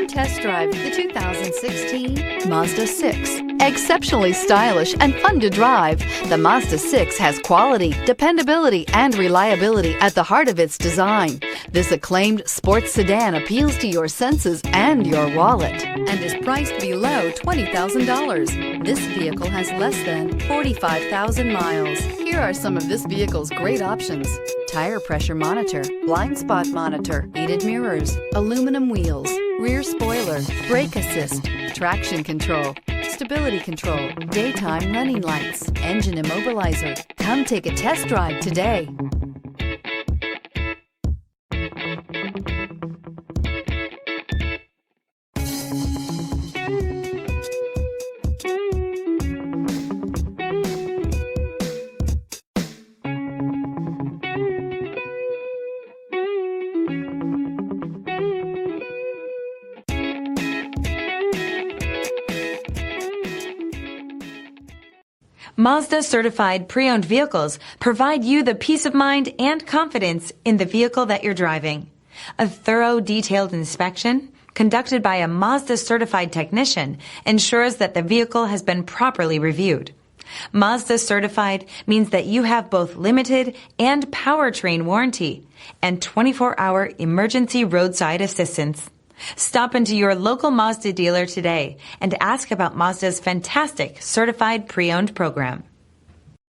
Come test drive the 2016 Mazda 6. Exceptionally stylish and fun to drive, the Mazda 6 has quality, dependability, and reliability at the heart of its design. This acclaimed sports sedan appeals to your senses and your wallet and is priced below $20,000. This vehicle has less than 45,000 miles. Here are some of this vehicle's great options: tire pressure monitor, blind spot monitor, heated mirrors, aluminum wheels, rear spoiler, brake assist, traction control, stability control, daytime running lights, engine immobilizer. Come take a test drive today. Mazda certified pre-owned vehicles provide you the peace of mind and confidence in the vehicle that you're driving. A thorough, detailed inspection conducted by a Mazda certified technician ensures that the vehicle has been properly reviewed. Mazda certified means that you have both limited and powertrain warranty and 24-hour emergency roadside assistance. Stop into your local Mazda dealer today and ask about Mazda's fantastic certified pre-owned program.